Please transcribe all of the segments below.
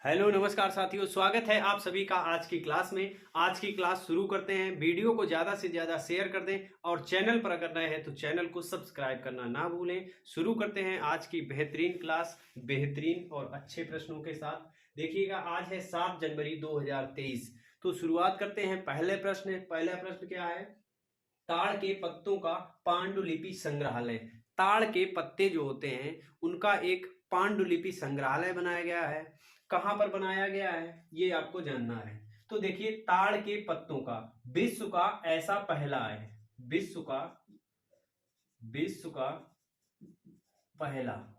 Hello नमस्कार साथियों, स्वागत है आप सभी का आज की क्लास में। आज की क्लास शुरू करते हैं। वीडियो को ज़्यादा से ज़्यादा शेयर कर दें और चैनल पर अगर नए हैं तो चैनल को सब्सक्राइब करना ना भूलें। शुरू करते हैं आज की बेहतरीन क्लास, बेहतरीन और अच्छे प्रश्नों के साथ। देखिएगा, आज है 7 जनवरी 2023। तो शुरुआत करते हैं। पहला प्रश्न क्या है? ताड़ के पत्तों का पांडुलिपि संग्रहालय। ताड़ के पत्ते जो होते हैं उनका एक पांडुलिपि संग्रहालय बनाया गया है। कहां पर बनाया गया है ये आपको जानना है। तो देखिए, ताड़ के पत्तों का विश्व का ऐसा पहला है, विश्व का पहला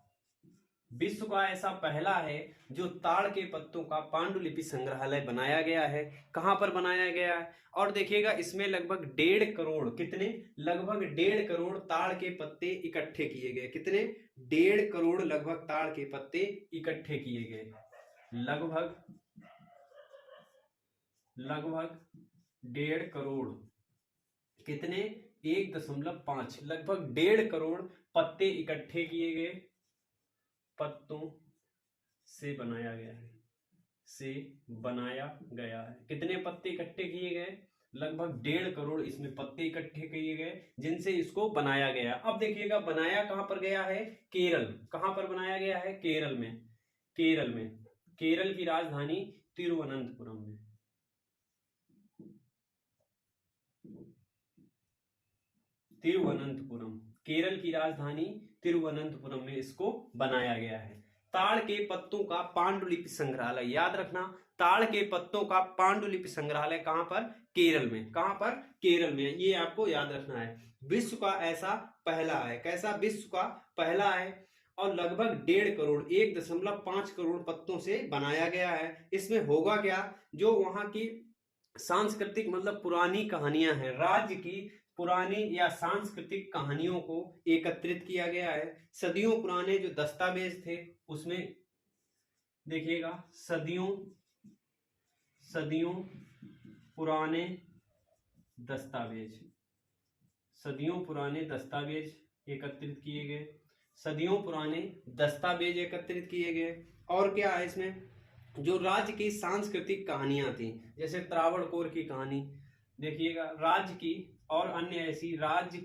विश्व का ऐसा पहला है जो ताड़ के पत्तों का पांडुलिपि संग्रहालय बनाया गया है। कहां पर बनाया गया है? और देखिएगा, इसमें लगभग 1.5 करोड़, कितने? लगभग 1.5 करोड़ ताड़ के पत्ते इकट्ठे किए गए। कितने? 1.5 करोड़ लगभग ताड़ के पत्ते इकट्ठे किए गए। लगभग 1.5 करोड़, कितने? 1.5, लगभग 1.5 करोड़ पत्ते इकट्ठे किए गए। पत्तों से बनाया गया है। कितने पत्ते इकट्ठे किए गए? लगभग 1.5 करोड़ इसमें पत्ते इकट्ठे किए गए जिनसे इसको बनाया गया। अब देखिएगा, बनाया कहां पर गया है? केरल। कहां पर बनाया गया है? केरल में। केरल की राजधानी तिरुवनंतपुरम में। केरल की राजधानी तिरुवनंतपुरम में इसको बनाया गया है। ताड़ के पत्तों का पांडुलिपि संग्रहालय, याद रखना, ताड़ के पत्तों का पांडुलिपि संग्रहालय कहां पर? केरल में। कहां पर? केरल में। ये आपको याद रखना है। विश्व का ऐसा पहला है। कैसा? विश्व का पहला है और लगभग 1.5 करोड़, 1.5 करोड़ पत्तों से बनाया गया है। इसमें होगा क्या? जो वहां की सांस्कृतिक मतलब पुरानी कहानियां हैं, राज्य की पुरानी या सांस्कृतिक कहानियों को एकत्रित किया गया है। सदियों पुराने जो दस्तावेज थे उसमें देखिएगा, सदियों पुराने दस्तावेज एकत्रित किए गए। और क्या है इसमें? जो राज्य की सांस्कृतिक कहानियां थी, जैसे त्रावणकोर की कहानी, देखिएगा, राज्य की और अन्य ऐसी राज्य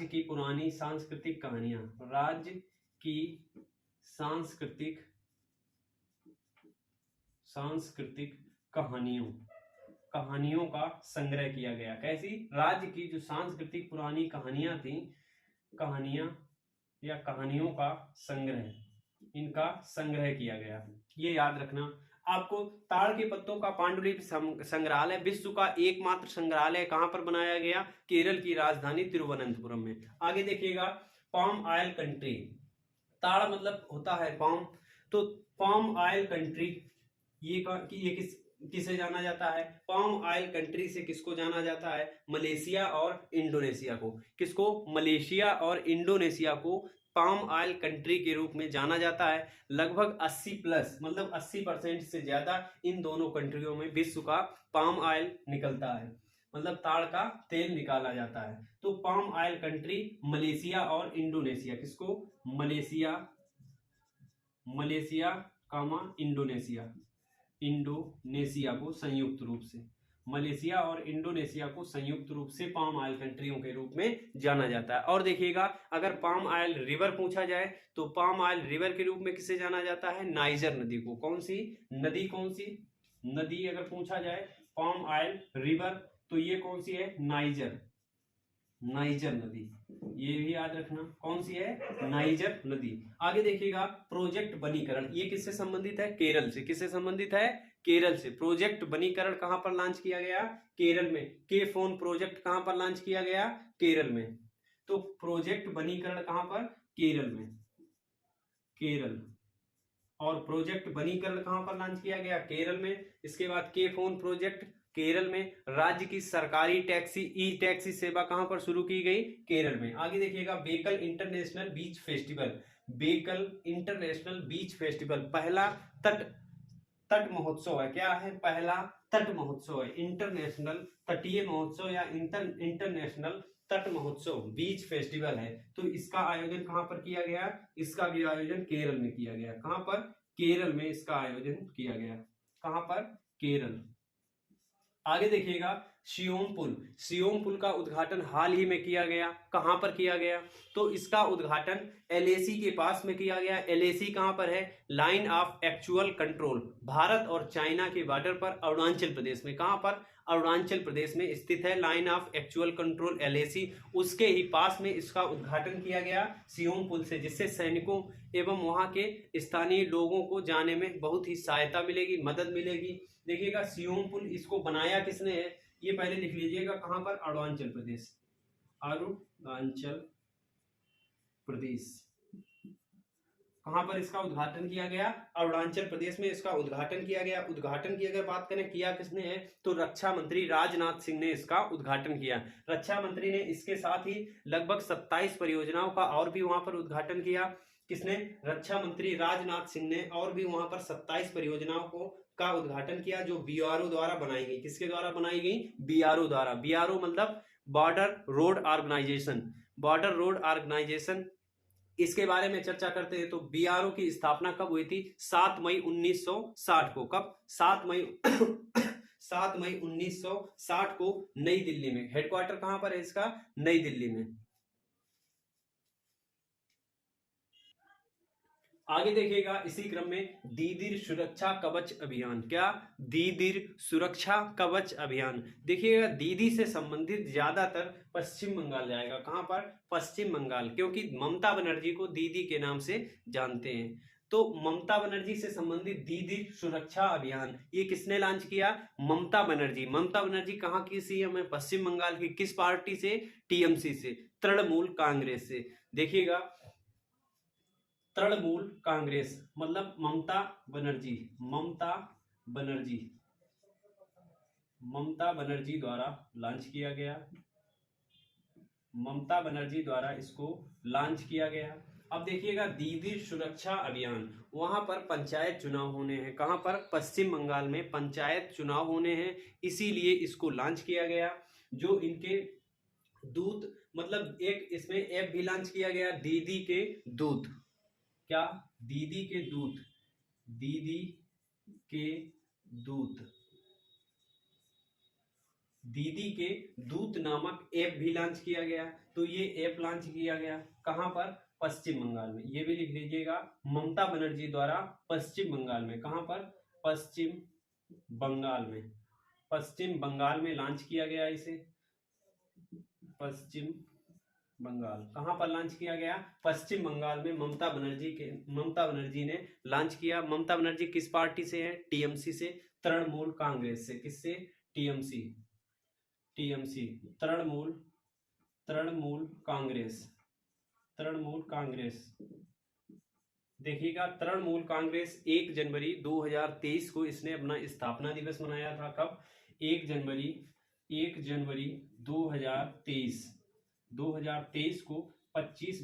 की पुरानी सांस्कृतिक कहानियां, राज्य की सांस्कृतिक कहानियों का संग्रह किया गया। कैसी? राज्य की जो सांस्कृतिक पुरानी कहानियां थी, कहानियों का संग्रह, इनका संग्रह किया गया। ये याद रखना आपको। ताड़ के पत्तों का पांडुलिपि संग्रहालय विश्व का एकमात्र संग्रहालय कहां पर बनाया गया? केरल की राजधानी तिरुवनंतपुरम में। आगे देखिएगा, पाम ऑयल कंट्री। ताड़ मतलब होता है पाम, तो पाम ऑयल कंट्री ये किसे जाना जाता है? पाम ऑयल कंट्री से किसको जाना जाता है? मलेशिया और इंडोनेशिया को। किसको? मलेशिया और इंडोनेशिया को पाम ऑयल कंट्री के रूप में जाना जाता है। लगभग 80 प्लस मतलब 80% से ज्यादा इन दोनों कंट्रियों में विश्व का पाम ऑयल निकलता है, मतलब ताड़ का तेल निकाला जाता है। तो पाम ऑयल कंट्री मलेशिया और इंडोनेशिया, किसको? मलेशिया कामा इंडोनेशिया को संयुक्त रूप से, मलेशिया और इंडोनेशिया को संयुक्त रूप से पाम ऑयल कंट्रियों के रूप में जाना जाता है। और देखिएगा, अगर पाम ऑयल रिवर पूछा जाए तो पाम ऑयल रिवर के रूप में किसे जाना जाता है? नाइजर नदी को। कौन सी नदी अगर पूछा जाए पाम ऑयल रिवर, तो ये कौन सी है? नाइजर नदी। ये भी याद रखना, कौन सी है? नाइजर नदी। आगे देखिएगा, प्रोजेक्ट बनीकरण, ये किससे संबंधित है? केरल से। किससे संबंधित है? केरल से। प्रोजेक्ट बनीकरण कहां पर लॉन्च किया गया? केरल में। के फोन प्रोजेक्ट कहां पर लॉन्च किया गया? केरल में। तो प्रोजेक्ट बनीकरण कहां पर? केरल में। और प्रोजेक्ट बनीकरण कहां पर लॉन्च किया गया? केरल में। इसके बाद के फोन प्रोजेक्ट केरल में। राज्य की सरकारी टैक्सी ई टैक्सी सेवा कहां पर शुरू की गई? केरल में। आगे देखिएगा, बेकल इंटरनेशनल बीच फेस्टिवल पहला तट महोत्सव है। क्या है? पहला तट महोत्सव है। इंटरनेशनल तटीय महोत्सव या इंटरनेशनल तट महोत्सव, बीच फेस्टिवल है। तो इसका आयोजन कहां पर किया गया? इसका भी आयोजन केरल में किया गया। कहां पर? केरल में इसका आयोजन किया गया। कहां पर? केरल। आगे देखिएगा सियोम पुल का उद्घाटन हाल ही में किया गया। कहां पर किया गया? तो इसका उद्घाटन एलएसी के पास में किया गया। एलएसी कहां पर है? Line of actual control, Bharat और चाइना के बॉर्डर पर, अरुणाचल प्रदेश में। कहां पर? अरुणाचल प्रदेश में स्थित है line of actual control LAC, उसके ही पास में इसका उद्घाटन किया गया सियोम पुल से, जिससे सैनिकों एवं वहां के स्थानीय लोगों को जाने में बहुत ही सहायता मिलेगी, मदद मिलेगी। देखिएगा सियोम पुल इसको बनाया किसने है, ये पहले लिख लीजिएगा। कहां पर? अरुणाचल प्रदेश। अरुणाचल प्रदेश। कहां पर इसका उद्घाटन किया गया? अरुणाचल प्रदेश में इसका उद्घाटन किया गया। उद्घाटन की अगर बात करें किया किसने है, तो रक्षा मंत्री राजनाथ सिंह ने इसका उद्घाटन किया। रक्षा मंत्री ने इसके साथ ही लगभग 27 परियोजनाओं का और भी वहां पर उद्घाटन किया। किसने? रक्षा मंत्री राजनाथ सिंह ने और भी वहां पर 27 परियोजनाओं को का उद्घाटन किया, जो बीआरओ द्वारा बनाई गई। किसके द्वारा बनाई गई? बीआरओ द्वारा। बीआरओ मतलब border road organisation. Border road organisation, इसके बारे में चर्चा करते हैं। तो बीआरओ की स्थापना कब हुई थी? 7 मई 1960 को। कब? 7 मई 7 मई 1960 को नई दिल्ली में। हेडक्वार्टर कहां पर है इसका? नई दिल्ली में। आगे देखिएगा इसी क्रम में दीदीर सुरक्षा कवच अभियान। क्या? दीदीर सुरक्षा कवच अभियान। देखिएगा दीदी से संबंधित ज्यादातर पश्चिम बंगाल जाएगा। कहां पर? पश्चिम बंगाल, क्योंकि ममता बनर्जी को दीदी के नाम से जानते हैं। तो ममता बनर्जी से संबंधित दीदी सुरक्षा अभियान ये किसने लॉन्च किया? ममता बनर्जी। ममता बनर्जी कहाँ की सीएम है? पश्चिम बंगाल की। किस पार्टी से? टीएमसी से, तृणमूल कांग्रेस से। देखिएगा तृणमूल कांग्रेस मतलब ममता बनर्जी। ममता बनर्जी द्वारा लॉन्च किया गया। ममता बनर्जी द्वारा इसको लॉन्च किया गया। अब देखिएगा दीदी सुरक्षा अभियान, वहां पर पंचायत चुनाव होने हैं। कहां पर? पश्चिम बंगाल में पंचायत चुनाव होने हैं, इसीलिए इसको लॉन्च किया गया। जो इनके दूत मतलब एक इसमें ऐप भी लॉन्च किया गया, दीदी के दूत। क्या? दीदी के दूत। दीदी के दूत। दीदी के दूत नामक ऐप भी लॉन्च किया गया। तो ये ऐप लॉन्च किया गया कहां पर? पश्चिम बंगाल में। ये भी लिख लीजिएगा ममता बनर्जी द्वारा पश्चिम बंगाल में। कहां पर? पश्चिम बंगाल में। पश्चिम बंगाल में लॉन्च किया गया इसे। पश्चिम बंगाल कहां पर लॉन्च किया गया? पश्चिम बंगाल में ममता बनर्जी ने लॉन्च किया। ममता बनर्जी किस पार्टी से है? टीएमसी से, तृणमूल कांग्रेस से। किससे? टीएमसी तृणमूल कांग्रेस। देखिएगा तृणमूल कांग्रेस 1 जनवरी 2023 को इसने अपना स्थापना दिवस मनाया था। कब? 1 जनवरी 2023 को 25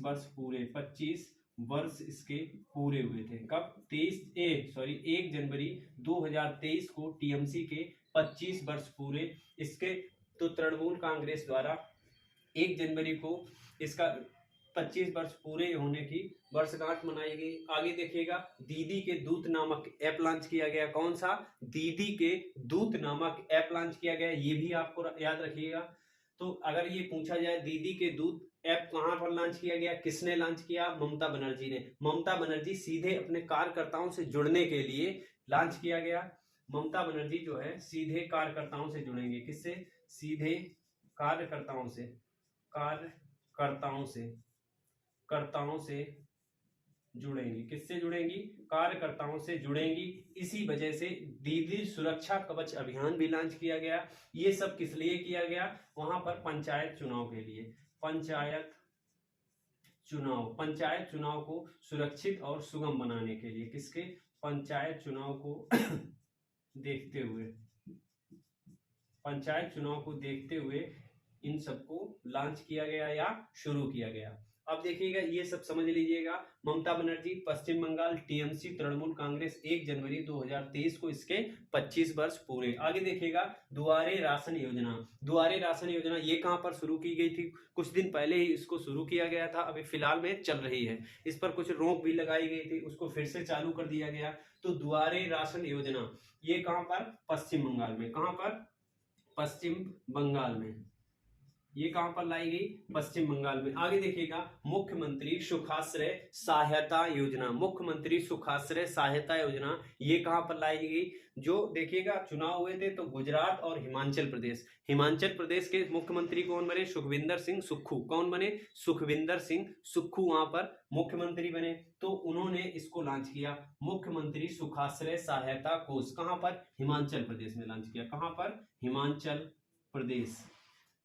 वर्ष इसके पूरे हुए थे। कब? 1 जनवरी 2023 को टीएमसी के 25 वर्ष पूरे इसके। तो तृणमूल कांग्रेस द्वारा 1 जनवरी को इसका 25 वर्ष पूरे होने की वर्षगांठ मनाई गई। आगे देखिएगा दीदी के दूत नामक ऐप लॉन्च किया गया। कौन सा? दीदी के दूत नामक ऐप लॉन्च किया गया, ये भी आपको याद रखिएगा। तो अगर ये पूछा जाए दीदी के दूत ऐप कहां पर लॉन्च किया गया, किसने लॉन्च किया? ममता बनर्जी ने। ममता बनर्जी सीधे अपने कार्यकर्ताओं से जुड़ने के लिए लॉन्च किया गया। ममता बनर्जी जो है सीधे कार्यकर्ताओं से जुड़ेंगे। किससे? सीधे कार्यकर्ताओं से जुड़ेंगी। किससे जुड़ेंगी? कार्यकर्ताओं से जुड़ेंगी। इसी वजह से दीदी सुरक्षा कवच अभियान भी लॉन्च किया गया। ये सब किस लिए किया गया? वहां पर पंचायत चुनाव के लिए। पंचायत चुनाव को सुरक्षित और सुगम बनाने के लिए। किसके? पंचायत चुनाव को देखते हुए इन सबको लॉन्च किया गया या शुरू किया गया। अब देखिएगा ये सब समझ लीजिएगा। ममता बनर्जी पश्चिम बंगाल टीएमसी तृणमूल कांग्रेस 1 जनवरी 2023 को इसके 25 वर्ष पूरे। आगे देखिएगा दुआरे राशन योजना। दुआरे राशन योजना ये कहां पर शुरू की गई थी? कुछ दिन पहले ही इसको शुरू किया गया था, अभी फिलहाल में चल रही है। इस पर कुछ रोक भी लगाई गई थी, उसको फिर से चालू कर दिया गया। तो दुआरे राशन योजना ये कहां पर? पश्चिम बंगाल में। कहां पर? पश्चिम बंगाल में। ये कहां पर लाई गई? पश्चिम बंगाल में। आगे देखिएगा मुख्यमंत्री सुखाश्रय सहायता योजना। मुख्यमंत्री सुखाश्रय सहायता योजना ये कहां पर लाई गई? जो देखिएगा चुनाव हुए थे तो गुजरात और हिमाचल प्रदेश। हिमाचल प्रदेश के मुख्यमंत्री कौन बने? सुखविंदर सिंह सुक्खू। कौन बने? सुखविंदर सिंह सुक्खू वहां पर मुख्यमंत्री बने। तो उन्होंने इसको लॉन्च किया, मुख्यमंत्री सुखाश्रय सहायता कोष। कहां पर? हिमाचल प्रदेश में लॉन्च किया। कहां पर? हिमाचल प्रदेश।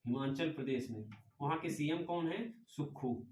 हिमाचल प्रदेश में। वहां के सीएम कौन है? सुक्खू।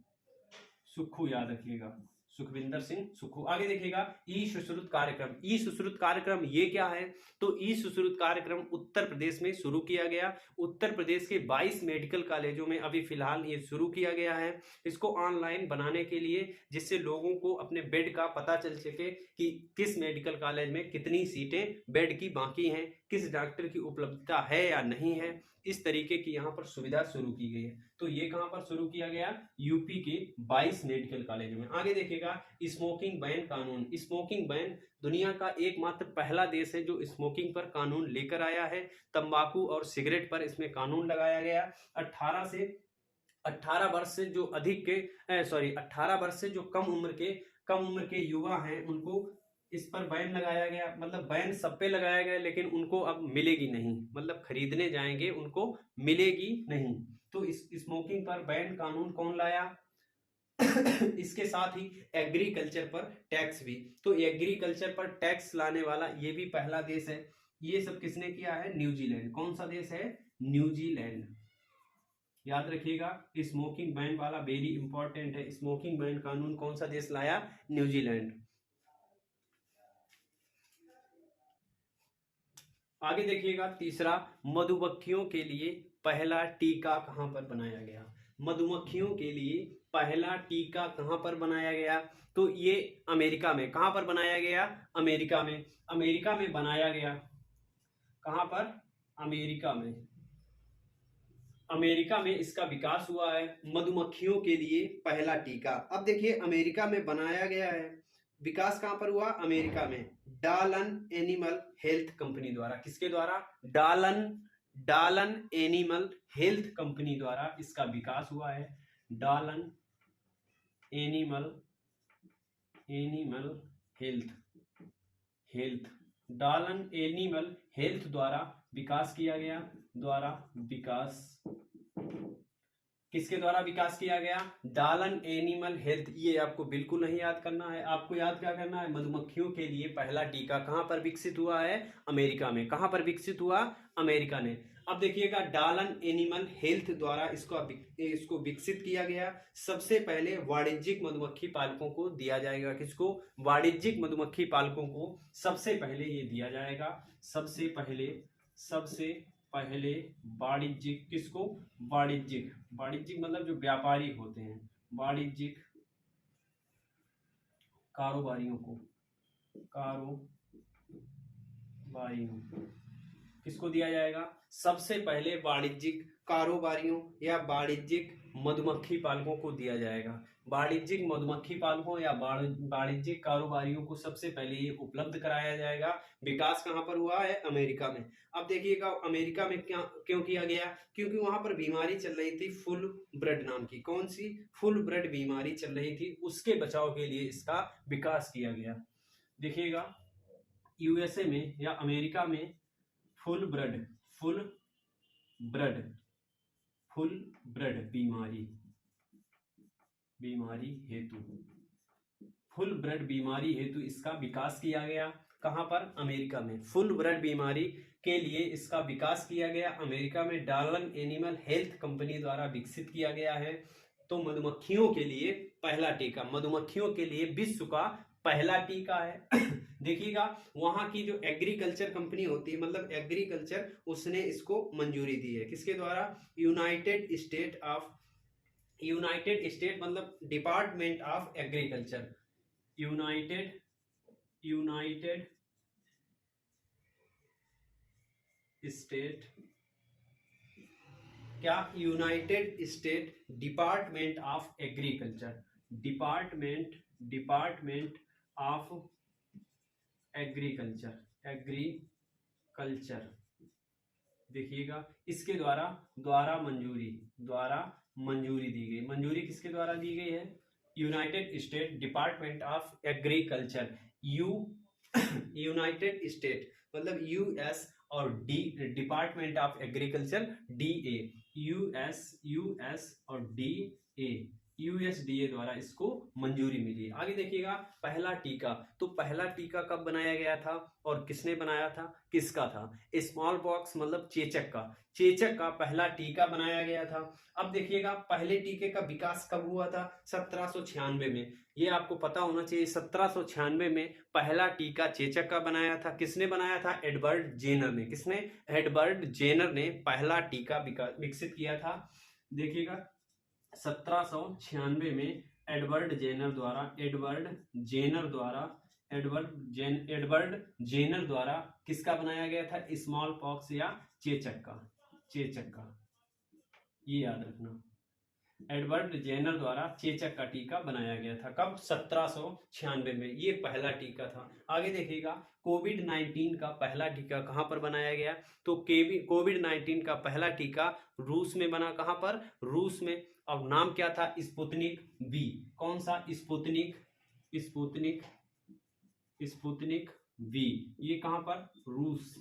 सुक्खू याद रखिएगा, सुखविंदर सिंह सुक्खू। आगे देखिएगा ई सुश्रुत कार्यक्रम। ई सुश्रुत कार्यक्रम ये क्या है? तो ई सुश्रुत कार्यक्रम उत्तर प्रदेश में शुरू किया गया। उत्तर प्रदेश के 22 मेडिकल कॉलेजों में अभी फिलहाल ये शुरू किया गया है। इसको ऑनलाइन बनाने के लिए, जिससे लोगों को अपने बेड का पता चल सके कि किस मेडिकल कॉलेज में कितनी सीटें बेड की बाकी हैं, किस डॉक्टर की उपलब्धता है या नहीं है। इस तरीके की यहाँ पर सुविधा शुरू की गई है। तो ये कहां पर शुरू किया गया? यूपी के 22 मेडिकल कॉलेजों में। आगे देखिएगा स्मोकिंग बैन कानून। स्मोकिंग बैन दुनिया का एकमात्र पहला देश है जो स्मोकिंग पर कानून लेकर आया है। तंबाकू और सिगरेट पर इसमें कानून लगाया गया। 18 वर्ष से जो अधिक के 18 वर्ष से जो कम उम्र के युवा हैं उनको इस पर बैन लगाया गया। मतलब बैन सब पे लगाया गया, लेकिन उनको अब मिलेगी नहीं, मतलब खरीदने जाएंगे उनको मिलेगी नहीं। तो इस स्मोकिंग पर बैन कानून कौन लाया? इसके साथ ही एग्रीकल्चर पर टैक्स भी। तो एग्रीकल्चर पर टैक्स लाने वाला ये भी पहला देश है। ये सब किसने किया है? न्यूजीलैंड। कौन सा देश है? न्यूजीलैंड। याद रखिएगा स्मोकिंग बैन वाला वेरी इंपॉर्टेंट है। स्मोकिंग बैन कानून कौन सा देश लाया? न्यूजीलैंड। आगे देखिएगा तीसरा, मधुमक्खियों के लिए पहला टीका कहां पर बनाया गया? मधुमक्खियों के लिए पहला टीका कहां पर बनाया गया? तो ये अमेरिका में। कहां पर बनाया गया? अमेरिका में। अमेरिका में बनाया गया। कहां पर? अमेरिका में। अमेरिका में इसका विकास हुआ है, मधुमक्खियों के लिए पहला टीका। अब देखिए अमेरिका में बनाया गया है, विकास कहां पर हुआ? अमेरिका में। डालन एनिमल हेल्थ कंपनी द्वारा। किसके द्वारा? डालन एनिमल हेल्थ कंपनी द्वारा इसका विकास हुआ है। डालन एनिमल हेल्थ डालन एनिमल हेल्थ द्वारा विकास किया गया। किसके द्वारा विकास किया गया? डालन एनिमल हेल्थ। ये आपको बिल्कुल नहीं याद करना है। आपको याद क्या करना है? मधुमक्खियों के लिए पहला टीका कहां पर विकसित हुआ है? अमेरिका में। कहां पर विकसित हुआ? अमेरिका ने। अब देखिएगा डालन एनिमल हेल्थ द्वारा इसको विकसित किया गया। सबसे पहले वाणिज्यिक मधुमक्खी पालकों को दिया जाएगा। किसको? वाणिज्यिक मधुमक्खी पालकों को सबसे पहले ये दिया जाएगा। सबसे पहले वाणिज्यिक। किसको? वाणिज्यिक मतलब जो व्यापारी होते हैं, वाणिज्यिक कारोबारियों को किसको दिया जाएगा? सबसे पहले वाणिज्यिक कारोबारियों या वाणिज्यिक मधुमक्खी पालकों को दिया जाएगा। वाणिज्यिक मधुमक्खी पालकों या वाणिज्यिक कारोबारियों को सबसे पहले ये उपलब्ध कराया जाएगा। विकास कहां पर हुआ है? अमेरिका में। अब देखिएगा अमेरिका में क्यों किया गया? क्योंकि वहां पर बीमारी चल रही थी फुल ब्रेड नाम की। कौन सी? फुल ब्रेड बीमारी चल रही थी, उसके बचाव के लिए इसका विकास किया गया। देखिएगा यूएसए में या अमेरिका में फुल ब्रेड बीमारी हेतु इसका विकास किया गया। कहां पर? अमेरिका में। फुल ब्रेड बीमारी के लिए इसका विकास किया गया अमेरिका में। डालन एनिमल हेल्थ कंपनी द्वारा विकसित किया गया है। तो मधुमक्खियों के लिए पहला टीका, मधुमक्खियों के लिए विश्व का पहला टीका है। देखिएगा वहां की जो एग्रीकल्चर कंपनी होती है, मतलब एग्रीकल्चर, उसने इसको मंजूरी दी है। किसके द्वारा? United State of United State मतलब department of agriculture, United United State, क्या, United State department of agriculture, department of agriculture देखिएगा, इसके द्वारा मंजूरी दी गई। मंजूरी किसके द्वारा दी गई है? United State department of agriculture, United State मतलब यूएस और D department of agriculture DA, US और डीए, यूएसडीए द्वारा इसको मंजूरी मिली। आगे देखिएगा पहला टीका, तो पहला टीका कब बनाया गया था और किसने बनाया था, किसका था? स्मॉल पॉक्स मतलब चेचक का पहला टीका बनाया गया था। अब देखिएगा पहले टीके का विकास कब हुआ था? 1796 में। ये आपको पता होना चाहिए, 1796 में पहला टीका चेचक का बनाया था। किसने बनाया था? एडवर्ड जेनर ने। किसने? एडवर्ड जेनर ने पहला टीका विकसित किया था। देखिएगा 1796 में एडवर्ड जेनर द्वारा किसका बनाया गया था? स्मॉल पॉक्स या चेचक का, ये याद रखना। एडवर्ड जेनर द्वारा चेचक का टीका बनाया गया था। कब? 1796 में। ये पहला टीका था। आगे देखिएगा कोविड-19 का पहला टीका कहां पर बनाया गया? तो कोविड-19 का पहला टीका रूस में बना। कहां पर? रूस में। अब नाम क्या था? Sputnik V. कौन सा? Sputnik V. ये कहां पर? रूस।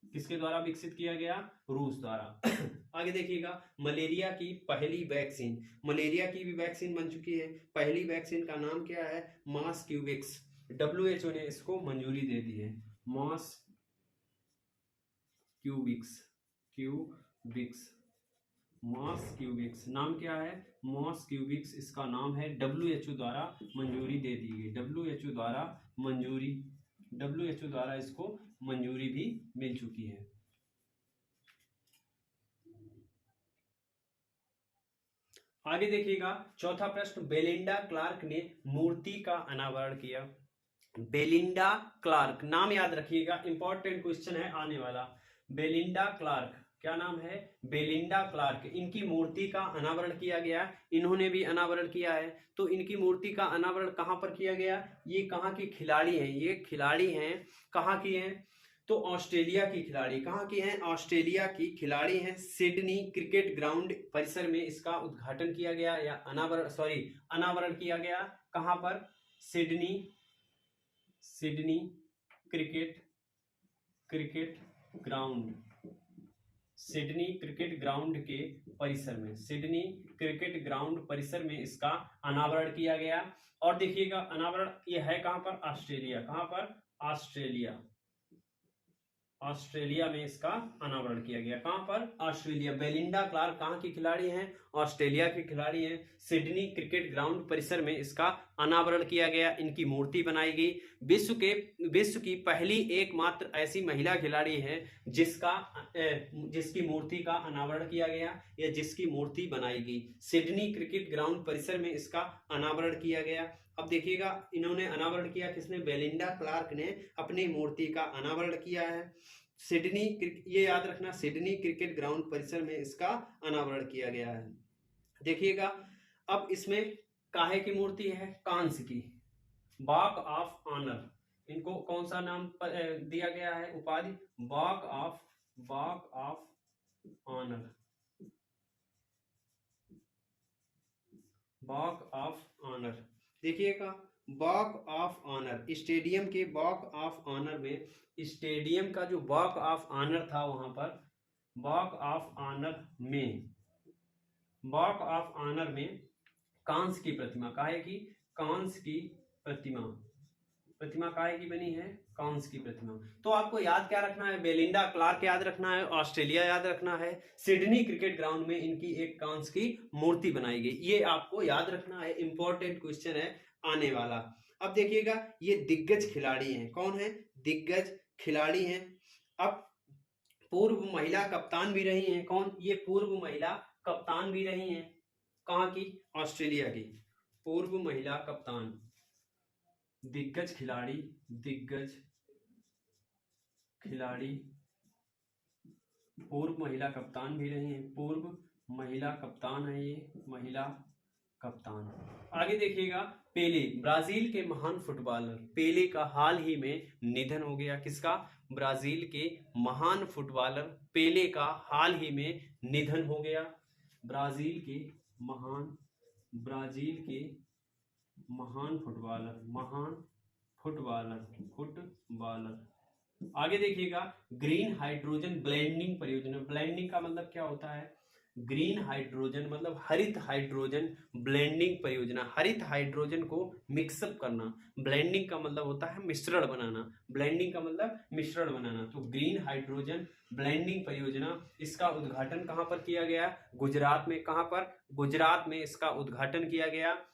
किसके द्वारा विकसित किया गया? रूस द्वारा। आगे देखिएगा मलेरिया की पहली वैक्सीन, मलेरिया की भी वैक्सीन बन चुकी है। पहली वैक्सीन का नाम क्या है? मॉस्क्यूविक्स। WHO ने इसको मंजूरी दे दी है। मॉस्क्यूविक्स नाम क्या है? मॉस्क्यूविक्स इसका नाम है। WHO द्वारा मंजूरी दे दी गई। WHO द्वारा इसको मंजूरी भी मिल चुकी है। आगे देखिएगा चौथा प्रश्न, बेलिंडा क्लार्क ने मूर्ति का अनावरण किया। बेलिंडा क्लार्क नाम याद रखिएगा, इंपॉर्टेंट क्वेश्चन है आने वाला। बेलिंडा क्लार्क, क्या नाम है? Belinda Clark. इनकी मूर्ति का अनावरण किया गया। इन्होंने भी अनावरण किया है। तो इनकी मूर्ति का अनावरण कहां पर किया गया? ये कहां की खिलाड़ी हैं? ये खिलाड़ी हैं, कहां की हैं? तो ऑस्ट्रेलिया की खिलाड़ी। कहां की हैं? ऑस्ट्रेलिया की खिलाड़ी हैं। सिडनी क्रिकेट ग्राउंड परिसर में इसका उद्घाटन किया गया या अनावरण किया गया। कहां पर? Sydney cricket ground, Sydney cricket ground के परिसर में, सिडनी क्रिकेट ग्राउंड परिसर में इसका अनावरण किया गया। और देखिएगा अनावरण ये है कहां पर? ऑस्ट्रेलिया। कहां पर? ऑस्ट्रेलिया में इसका अनावरण किया गया। कहां पर? ऑस्ट्रेलिया। बेलिंडा क्लार्क कहां की खिलाड़ी हैं? ऑस्ट्रेलिया की खिलाड़ी हैं। सिडनी क्रिकेट ग्राउंड परिसर में इसका अनावरण किया गया। इनकी मूर्ति बनाई गई। विश्व की पहली एकमात्र ऐसी महिला खिलाड़ी है जिसकी मूर्ति का अनावरण किया गया या जिसकी मूर्ति बनाई गई। सिडनी क्रिकेट ग्राउंड परिसर में इसका अनावरण किया गया। अब देखिएगा इन्होंने अनावरण किया, किसने? बेलिंडा क्लार्क ने अपनी मूर्ति का अनावरण किया है। सिडनी, ये याद रखना, सिडनी क्रिकेट ग्राउंड परिसर में इसका अनावरण किया गया है। देखिएगा अब इसमें काहे की मूर्ति है? कांस्य की। वॉक ऑफ ऑनर, इनको कौन सा नाम दिया गया है? उपाधि walk of honour, walk of honour. देखिएगा वॉक ऑफ ऑनर, स्टेडियम के वॉक ऑफ ऑनर में, स्टेडियम का जो वॉक ऑफ ऑनर था वहां पर वॉक ऑफ ऑनर में कांस्य की प्रतिमा, काहे की? कांस्य की प्रतिमा काहे की बनी है? कांस्य की प्रतिमा। तो आपको याद क्या रखना है? बेलिंडा क्लार्क याद रखना है, ऑस्ट्रेलिया याद रखना है, सिडनी क्रिकेट ग्राउंड में इनकी एक कांस्य की मूर्ति बनाई गई। ये आपको याद रखना है, इंपॉर्टेंट क्वेश्चन है आने वाला। अब देखिएगा ये दिग्गज खिलाड़ी हैं। कौन है? दिग्गज खिलाड़ी हैं। अब पूर्व महिला कप्तान भी रही हैं। कौन? ये पूर्व महिला कप्तान भी रही हैं। कहाँ की? ऑस्ट्रेलिया की। पूर्व महिला कप्तान, दिग्गज खिलाड़ी, दिग्गज खिलाड़ी, पूर्व महिला कप्तान भी रही हैं, पूर्व महिला कप्तान है ये, महिला कप्तान। आगे देखिएगा, पेले, ब्राजील के महान फुटबॉलर, पेले का हाल ही में निधन हो गया। किसका? ब्राजील के महान फुटबॉलर पेले का हाल ही में निधन हो गया। ब्राजील के महान फुटबॉलर, फुटबॉलर। आगे देखिएगा, ग्रीन हाइड्रोजन ब्लेंडिंग परियोजना, ब्लेंडिंग का मतलब क्या होता है? ग्रीन हाइड्रोजन मतलब हरित हाइड्रोजन ब्लेंडिंग परियोजना, हरित हाइड्रोजन को मिक्सअप करना। ब्लेंडिंग का मतलब होता है मिश्रण बनाना, ब्लेंडिंग का मतलब मिश्रण बनाना। तो ग्रीन हाइड्रोजन ब्लेंडिंग परियोजना, इसका उद्घाटन कहाँ पर किया गया? गुजरात में। कहाँ पर? गुजरात में इसका उद्घाटन किया गया।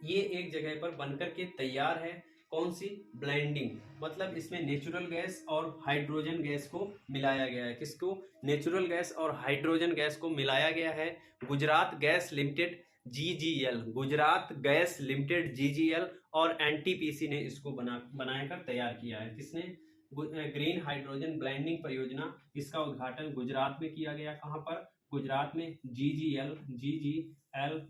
ये एक जगह पर बनकर के तैयार है। कौन सी? ब्लेंडिंग, मतलब इसमें नेचुरल गैस और हाइड्रोजन गैस को मिलाया गया है। किसको? नेचुरल गैस और हाइड्रोजन गैस को मिलाया गया है। Gujarat gas limited GGL, Gujarat gas limited GGL और NTPC ने इसको बनाकर तैयार किया है। किसने? ग्रीन हाइड्रोजन ब्लेंडिंग परियोजना, इसका उद्घाटन गुजरात में किया गया। कहाँ पर? गुजरात में। GGL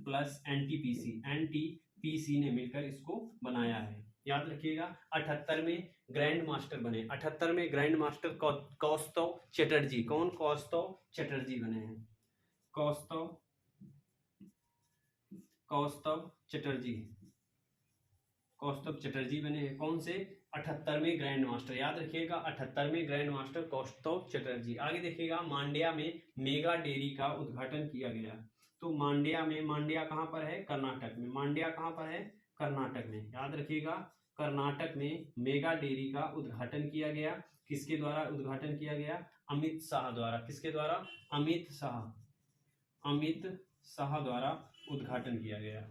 प्लस NTPC ने मिलकर इसको बनाया है। याद रखिएगा। 78वें ग्रैंड मास्टर बने, 78वें ग्रैंड मास्टर कौस्तव चटर्जी। कौन? कौस्तव चटर्जी बने हैं। कौस्तव चटर्जी बने हैं। कौन से? 78वें ग्रैंड मास्टर। याद रखिएगा, 78वें ग्रैंड मास्टर कौस्तव चटर्जी। आगे देखिएगा, मांड्या में मेगा डेयरी का उद्घाटन किया गया। तो मांड्या कहाँ पर है? कर्नाटक में। मांड्या कहाँ पर है? कर्नाटक में। याद रखिएगा, कर्नाटक में मेगा डेयरी का उद्घाटन किया गया। किसके द्वारा उद्घाटन किया गया? अमित शाह द्वारा। किसके द्वारा? अमित शाह द्वारा उद्घाटन किया गया।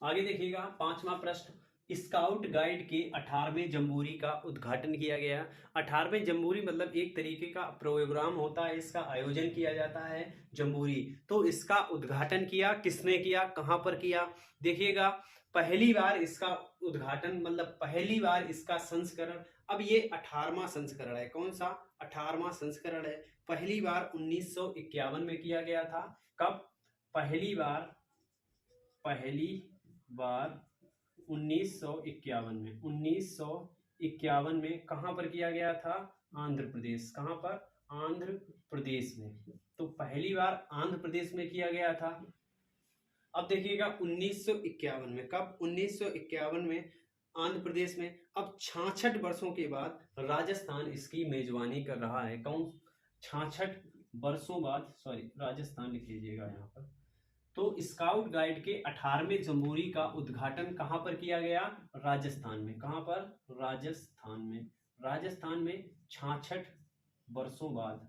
आगे देखिएगा, 5वां प्रश्न, स्काउट गाइड के 18वें जम्बूरी का उद्घाटन किया गया। 18वें जम्बूरी मतलब एक तरीके का प्रोग्राम होता है, इसका आयोजन किया जाता है जम्बूरी। तो इसका उद्घाटन किया किसने किया? कहां पर किया? देखिएगा, पहली बार इसका उद्घाटन मतलब पहली बार इसका संस्करण, अब ये 18वां संस्करण है। कौन सा? 18वां संस्करण है। पहली बार 1951 में किया गया था। कब? पहली बार 1951 में। 1951 में कहां पर किया गया था? आंध्र प्रदेश। कहां पर? आंध्र प्रदेश में। तो पहली बार आंध्र प्रदेश में किया गया था। अब देखिएगा 1951 में, कब? 1951 में आंध्र प्रदेश में। अब 66 वर्षों के बाद राजस्थान इसकी मेजबानी कर रहा है। कौन? 66 वर्षों बाद, सॉरी राजस्थान लिख लीजिएगा यहाँ पर। तो स्काउट गाइड के 18वें जम्बूरी का उद्घाटन कहां पर किया गया? राजस्थान में। कहां पर? राजस्थान में। राजस्थान में 66 वर्षों बाद,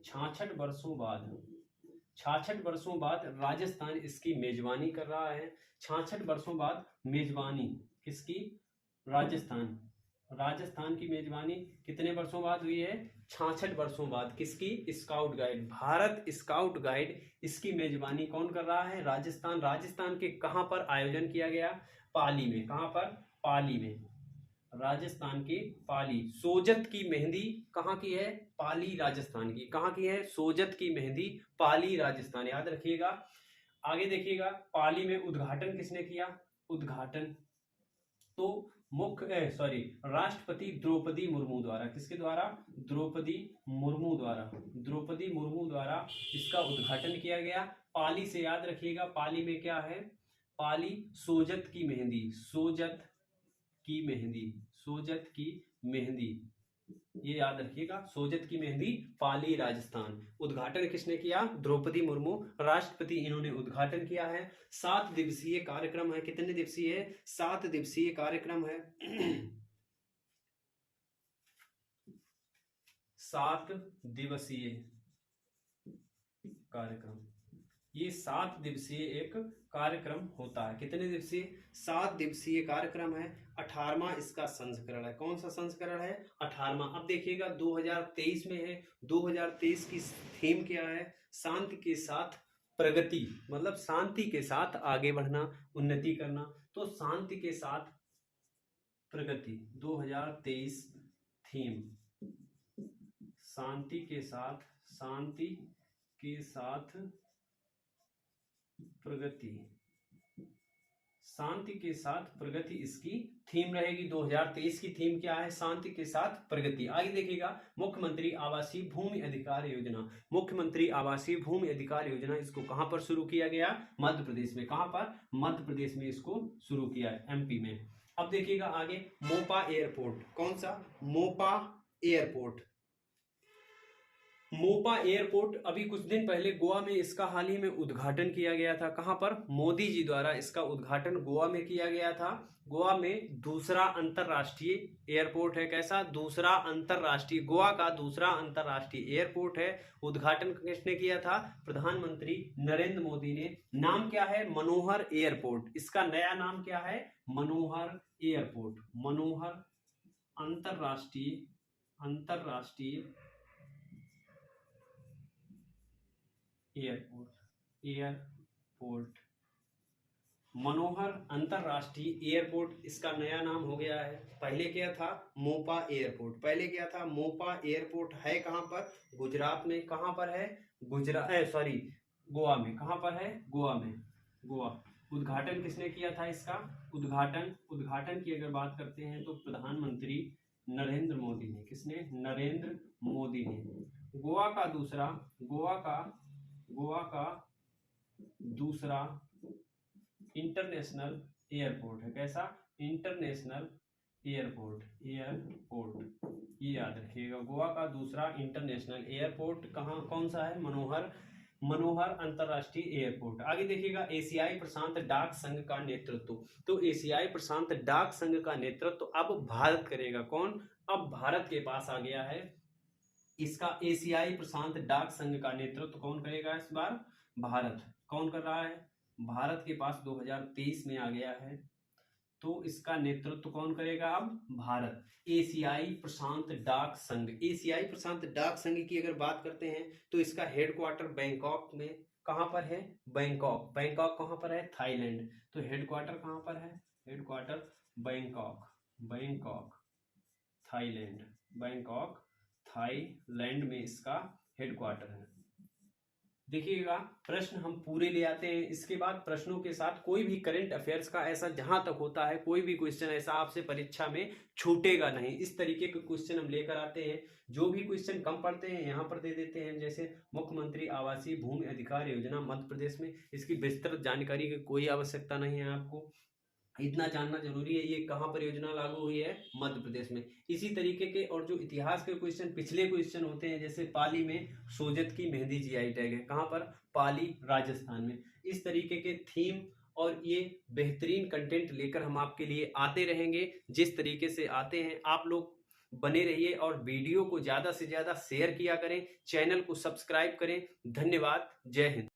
66 वर्षों बाद राजस्थान इसकी मेजबानी कर रहा है। 66 वर्षों बाद मेजबानी किसकी? राजस्थान की मेजबानी कितने वर्षों बाद हुई है? 66 वर्षों बाद। किसकी? Scout guide, Bharat scout guide, इसकी मेजबानी कौन कर रहा है? राजस्थान। राजस्थान के कहां पर आयोजन किया गया? पाली में। कहां पर? पाली में। राजस्थान के पाली। सोजत की मेहंदी कहाँ की है? पाली राजस्थान की। कहाँ की है? सोजत की मेहंदी पाली राजस्थान। याद रखिएगा। आगे देखिएगा, पाली में उद्घाटन किसने किया? उद्घाटन तो राष्ट्रपति द्रौपदी मुर्मू द्वारा। किसके द्वारा? द्रौपदी मुर्मू द्वारा इसका उद्घाटन किया गया। पाली से याद रखिएगा, पाली में क्या है? पाली सोजत की मेहंदी, ये याद रखिएगा, सोजत की मेहंदी पाली राजस्थान। उद्घाटन किसने किया? द्रौपदी मुर्मू, राष्ट्रपति इन्होंने उद्घाटन किया है। 7 दिवसीय कार्यक्रम है। कितने दिवसीय है? 7 दिवसीय कार्यक्रम है। 7 दिवसीय कार्यक्रम। ये 7 दिवसीय एक कार्यक्रम होता है। कितने दिवसीय? 7 दिवसीय कार्यक्रम है। 18वां इसका संस्करण है। कौन सा संस्करण है? 18वां। अब देखिएगा 2023 में है। 2023 की थीम क्या है? शांति के साथ प्रगति, मतलब शांति के साथ आगे बढ़ना, उन्नति करना। तो शांति के साथ प्रगति 2023 थीम, शांति के साथ प्रगति, शांति के साथ प्रगति इसकी थीम रहेगी। 2023 की थीम क्या है? शांति के साथ प्रगति। आगे देखिएगा मुख्यमंत्री आवासीय भूमि अधिकार योजना। मुख्यमंत्री आवासीय भूमि अधिकार योजना, इसको कहां पर शुरू किया गया? मध्य प्रदेश में। कहां पर? मध्य प्रदेश में इसको शुरू किया है, एमपी में। अब देखिएगा आगे मोपा एयरपोर्ट। कौन सा? मोपा एयरपोर्ट। मोपा एयरपोर्ट अभी कुछ दिन पहले गोवा में इसका हाल ही में उद्घाटन किया गया था। कहां पर? मोदी जी द्वारा इसका उद्घाटन गोवा में किया गया था। गोवा में दूसरा अंतरराष्ट्रीय एयरपोर्ट है। कैसा? दूसरा अंतरराष्ट्रीय, गोवा का दूसरा अंतरराष्ट्रीय एयरपोर्ट है। उद्घाटन किसने किया था? प्रधानमंत्री नरेंद्र मोदी ने। नाम क्या है? मनोहर एयरपोर्ट। इसका नया नाम क्या है? मनोहर एयरपोर्ट। मनोहर अंतरराष्ट्रीय एयरपोर्ट। मनोहर अंतरराष्ट्रीय एयरपोर्ट इसका नया नाम हो गया है। पहले क्या था? मोपा एयरपोर्ट। पहले क्या था? मोपा एयरपोर्ट है कहां पर? गुजरात में। कहां पर है? गोवा में। कहां पर है? गोवा में। गोवा। उद्घाटन किसने किया था इसका? उद्घाटन की अगर बात करते हैं तो प्रधानमंत्री नरेंद्र मोदी ने। किसने? नरेंद्र मोदी ने। गोवा का दूसरा इंटरनेशनल एयरपोर्ट है। कैसा? International airport. ये याद रखिएगा, गोवा का दूसरा इंटरनेशनल एयरपोर्ट कौन सा है? मनोहर अंतरराष्ट्रीय एयरपोर्ट। आगे देखिएगा एशियाई प्रशांत डाक संघ का नेतृत्व। तो एशियाई प्रशांत डाक संघ का नेतृत्व अब भारत करेगा। कौन? अब भारत के पास आ गया है। इसका एशियाई प्रशांत डाक संघ का नेतृत्व कौन करेगा इस बार? भारत। कौन कर रहा है? भारत के पास 2023 में आ गया है। तो इसका नेतृत्व कौन करेगा अब? भारत। एशियाई प्रशांत डाक संघ। एशियाई प्रशांत डाक संघ की अगर बात करते हैं तो इसका हेडक्वार्टर बैंकॉक में। कहां पर है? बैंकॉक। बैंकॉक कहां पर है? थाईलैंड। तो हेडक्वार्टर कहां पर है? Headquarter Bangkok Thailand. Bangkok Thailand में इसका हेडक्वार्टर है। देखिएगा प्रश्न हम पूरे ले आते हैं। इसके बाद प्रश्नों के साथ कोई भी करंट अफेयर्स का ऐसा जहां तक होता है, कोई भी क्वेश्चन ऐसा आपसे परीक्षा में छूटेगा नहीं। इस तरीके के क्वेश्चन हम लेकर आते हैं। जो भी क्वेश्चन कम पड़ते हैं यहाँ पर दे देते हैं। जैसे मुख्यमंत्री आवासीय भूमि अधिकार योजना मध्य प्रदेश में, इसकी विस्तृत जानकारी की कोई आवश्यकता नहीं है। आपको इतना जानना जरूरी है, ये कहाँ पर योजना लागू हुई है? मध्य प्रदेश में। इसी तरीके के और जो इतिहास के क्वेश्चन, पिछले क्वेश्चन होते हैं, जैसे पाली में सोजत की मेहंदी जीआई टैग है। कहाँ पर? पाली, राजस्थान में। इस तरीके के थीम और ये बेहतरीन कंटेंट लेकर हम आपके लिए आते रहेंगे। जिस तरीके से आते हैं आप लोग बने रहिए और वीडियो को ज्यादा से ज्यादा शेयर किया करें, चैनल को सब्सक्राइब करें। धन्यवाद। जय हिंद।